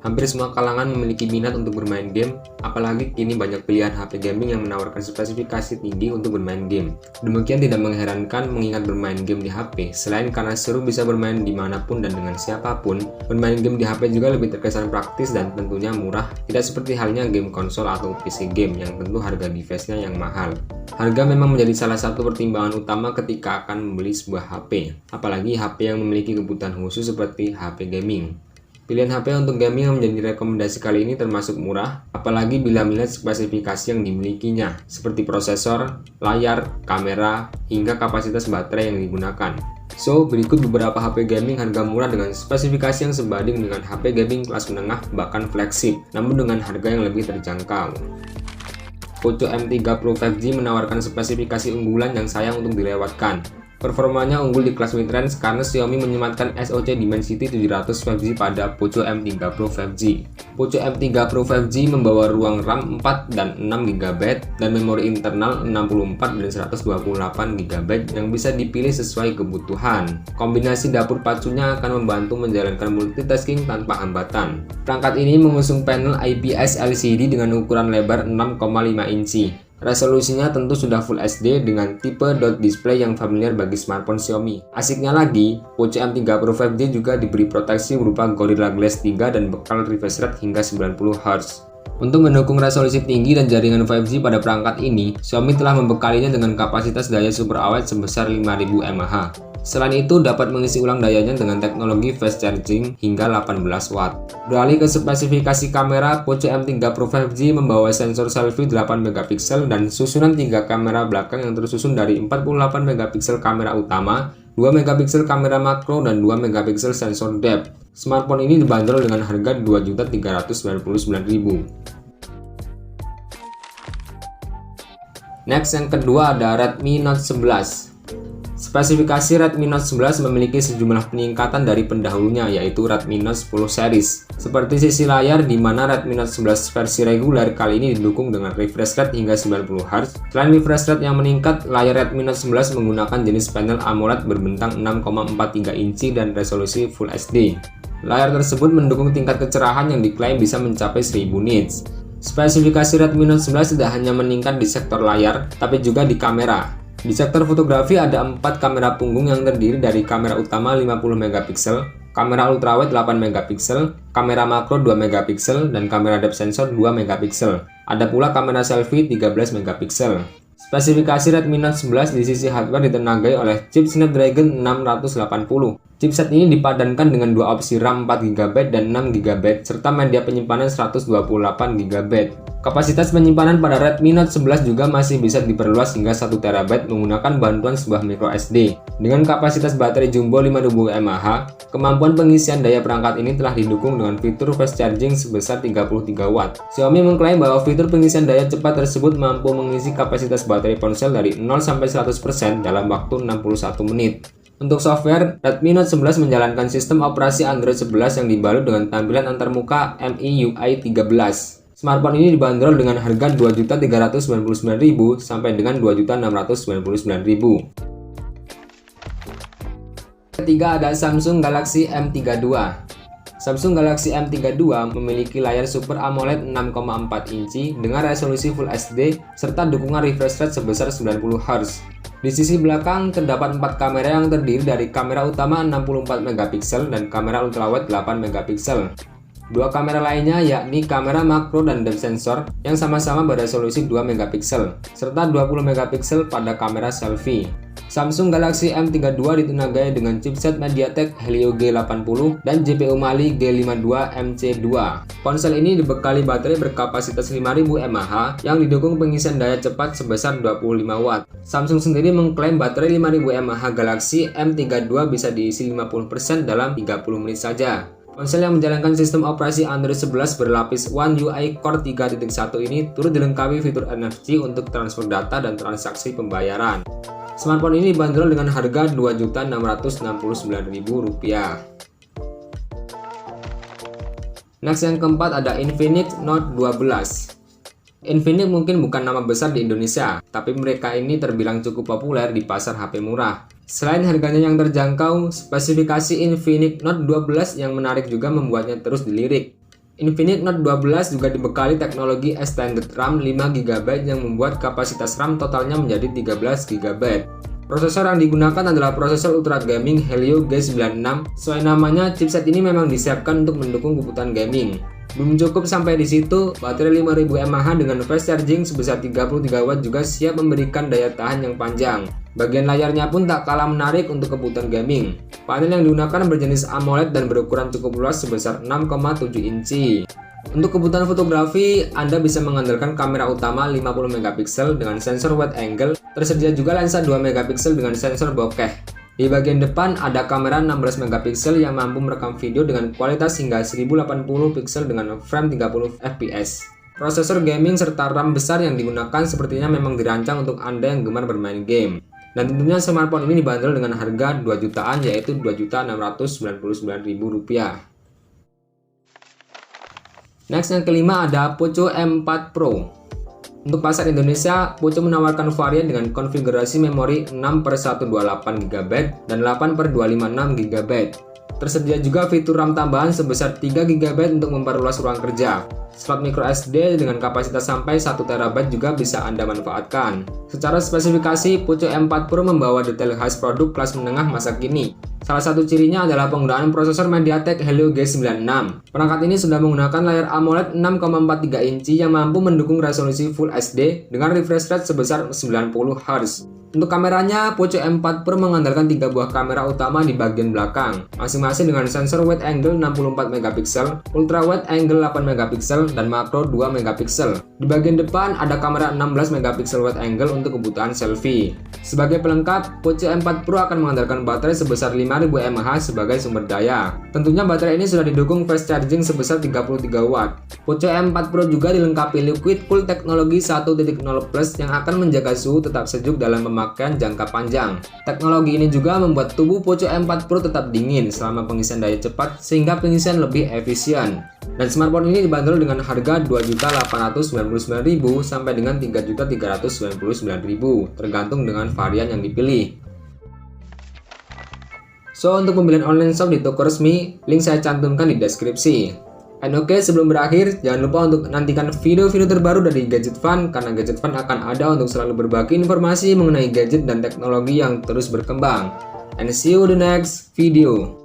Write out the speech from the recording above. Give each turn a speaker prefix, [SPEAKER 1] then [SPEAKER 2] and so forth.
[SPEAKER 1] Hampir semua kalangan memiliki minat untuk bermain game, apalagi kini banyak pilihan HP gaming yang menawarkan spesifikasi tinggi untuk bermain game. Demikian tidak mengherankan mengingat bermain game di HP, selain karena seru bisa bermain dimanapun dan dengan siapapun, bermain game di HP juga lebih terkesan praktis dan tentunya murah, tidak seperti halnya game konsol atau PC game yang tentu harga device-nya yang mahal. Harga memang menjadi salah satu pertimbangan utama ketika akan membeli sebuah HP, apalagi HP yang memiliki kebutuhan khusus seperti HP gaming. Pilihan HP untuk gaming yang menjadi rekomendasi kali ini termasuk murah, apalagi bila melihat spesifikasi yang dimilikinya, seperti prosesor, layar, kamera, hingga kapasitas baterai yang digunakan. So, berikut beberapa HP gaming harga murah dengan spesifikasi yang sebanding dengan HP gaming kelas menengah bahkan flagship, namun dengan harga yang lebih terjangkau. Poco M3 Pro 5G menawarkan spesifikasi unggulan yang sayang untuk dilewatkan. Performanya unggul di kelas mid-range karena Xiaomi menyematkan SoC Dimensity 700 5G pada Poco M3 Pro 5G. Poco M3 Pro 5G membawa ruang RAM 4 dan 6GB dan memori internal 64 dan 128GB yang bisa dipilih sesuai kebutuhan. Kombinasi dapur pacunya akan membantu menjalankan multitasking tanpa hambatan. Perangkat ini mengusung panel IPS LCD dengan ukuran lebar 6,5 inci. Resolusinya tentu sudah Full HD dengan tipe dot display yang familiar bagi smartphone Xiaomi. Asiknya lagi, Poco M3 Pro 5G juga diberi proteksi berupa Gorilla Glass 3 dan bekal refresh rate hingga 90Hz. Untuk mendukung resolusi tinggi dan jaringan 5G pada perangkat ini, Xiaomi telah membekalinya dengan kapasitas daya super awet sebesar 5000 mAh. Selain itu, dapat mengisi ulang dayanya dengan teknologi fast charging hingga 18 watt. Beralih ke spesifikasi kamera, Poco M3 Pro 5G membawa sensor selfie 8MP dan susunan 3 kamera belakang yang tersusun dari 48MP kamera utama, 2MP kamera makro, dan 2MP sensor depth. Smartphone ini dibanderol dengan harga Rp2.399.000. Next, yang kedua ada Redmi Note 11. Spesifikasi Redmi Note 11 memiliki sejumlah peningkatan dari pendahulunya, yaitu Redmi Note 10 series. Seperti sisi layar, di mana Redmi Note 11 versi reguler kali ini didukung dengan refresh rate hingga 90Hz. Selain refresh rate yang meningkat, layar Redmi Note 11 menggunakan jenis panel AMOLED berbentang 6,43 inci dan resolusi Full HD. Layar tersebut mendukung tingkat kecerahan yang diklaim bisa mencapai 1000 nits. Spesifikasi Redmi Note 11 tidak hanya meningkat di sektor layar, tapi juga di kamera. Di sektor fotografi ada 4 kamera punggung yang terdiri dari kamera utama 50MP, kamera ultrawide 8MP, kamera makro 2MP, dan kamera depth sensor 2MP. Ada pula kamera selfie 13MP. Spesifikasi Redmi Note 11 di sisi hardware ditenagai oleh chip Snapdragon 680. Chipset ini dipadankan dengan dua opsi RAM 4GB dan 6GB serta media penyimpanan 128GB. Kapasitas penyimpanan pada Redmi Note 11 juga masih bisa diperluas hingga 1TB menggunakan bantuan sebuah microSD. Dengan kapasitas baterai jumbo 5000 mAh, kemampuan pengisian daya perangkat ini telah didukung dengan fitur fast charging sebesar 33W. Xiaomi mengklaim bahwa fitur pengisian daya cepat tersebut mampu mengisi kapasitas baterai ponsel dari 0 sampai 100% dalam waktu 61 menit. Untuk software, Redmi Note 11 menjalankan sistem operasi Android 11 yang dibalut dengan tampilan antarmuka MIUI 13. Smartphone ini dibanderol dengan harga Rp2.399.000 sampai dengan Rp2.699.000. Ketiga ada Samsung Galaxy M32. Samsung Galaxy M32 memiliki layar Super AMOLED 6,4 inci dengan resolusi Full HD serta dukungan refresh rate sebesar 90Hz. Di sisi belakang terdapat 4 kamera yang terdiri dari kamera utama 64MP dan kamera ultrawide 8MP. Dua kamera lainnya yakni kamera makro dan depth sensor yang sama-sama beresolusi 2MP serta 20MP pada kamera selfie. Samsung Galaxy M32 ditenagai dengan chipset MediaTek Helio G80 dan GPU Mali G52MC2. Ponsel ini dibekali baterai berkapasitas 5000 mAh yang didukung pengisian daya cepat sebesar 25W. Samsung sendiri mengklaim baterai 5000 mAh Galaxy M32 bisa diisi 50% dalam 30 menit saja. Ponsel yang menjalankan sistem operasi Android 11 berlapis One UI Core 3.1 ini turut dilengkapi fitur NFC untuk transfer data dan transaksi pembayaran. Smartphone ini dibanderol dengan harga Rp2.669.000. Next, yang keempat ada Infinix Note 12. Infinix mungkin bukan nama besar di Indonesia, tapi mereka ini terbilang cukup populer di pasar HP murah. Selain harganya yang terjangkau, spesifikasi Infinix Note 12 yang menarik juga membuatnya terus dilirik. Infinix Note 12 juga dibekali teknologi Extended RAM 5GB yang membuat kapasitas RAM totalnya menjadi 13GB. Prosesor yang digunakan adalah prosesor ultra gaming Helio G96. Sesuai namanya, chipset ini memang disiapkan untuk mendukung kebutuhan gaming. Belum cukup sampai di situ, baterai 5000 mAh dengan fast charging sebesar 33W juga siap memberikan daya tahan yang panjang. Bagian layarnya pun tak kalah menarik untuk kebutuhan gaming. Panel yang digunakan berjenis AMOLED dan berukuran cukup luas sebesar 6,7 inci. Untuk kebutuhan fotografi, Anda bisa mengandalkan kamera utama 50MP dengan sensor wide angle. Tersedia juga lensa 2MP dengan sensor bokeh. Di bagian depan ada kamera 16MP yang mampu merekam video dengan kualitas hingga 1080p dengan frame 30fps. Prosesor gaming serta RAM besar yang digunakan sepertinya memang dirancang untuk Anda yang gemar bermain game. Dan tentunya smartphone ini dibanderol dengan harga 2 jutaan, yaitu Rp2.699.000. Next, yang kelima ada Poco M4 Pro. Untuk pasar Indonesia, Poco menawarkan varian dengan konfigurasi memori 6/128GB dan 8/256GB. Tersedia juga fitur RAM tambahan sebesar 3GB untuk memperluas ruang kerja. Slot micro SD dengan kapasitas sampai 1TB juga bisa Anda manfaatkan. Secara spesifikasi, Poco M4 Pro membawa detail khas produk kelas menengah masa kini. Salah satu cirinya adalah penggunaan prosesor MediaTek Helio G96. Perangkat ini sudah menggunakan layar AMOLED 6,43 inci yang mampu mendukung resolusi Full HD dengan refresh rate sebesar 90Hz. Untuk kameranya, Poco M4 Pro mengandalkan 3 buah kamera utama di bagian belakang, masing-masing dengan sensor wide angle 64MP, ultra wide angle 8MP, dan makro 2MP. Di bagian depan ada kamera 16MP wide angle untuk kebutuhan selfie. Sebagai pelengkap, Poco M4 Pro akan mengandalkan baterai sebesar 5000 mAh sebagai sumber daya. Tentunya baterai ini sudah didukung fast charging sebesar 33W. Poco M4 Pro juga dilengkapi liquid cool teknologi 1.0 plus yang akan menjaga suhu tetap sejuk dalam pemakaian jangka panjang. Teknologi ini juga membuat tubuh Poco M4 Pro tetap dingin selama pengisian daya cepat sehingga pengisian lebih efisien. Dan smartphone ini dibanderol dengan harga Rp2.899.000 sampai dengan Rp3.399.000 tergantung dengan varian yang dipilih. So, untuk pembelian online shop di toko resmi, link saya cantumkan di deskripsi. And oke, sebelum berakhir, jangan lupa untuk nantikan video-video terbaru dari Gadget Fun, karena Gadget Fun akan ada untuk selalu berbagi informasi mengenai gadget dan teknologi yang terus berkembang. And see you the next video.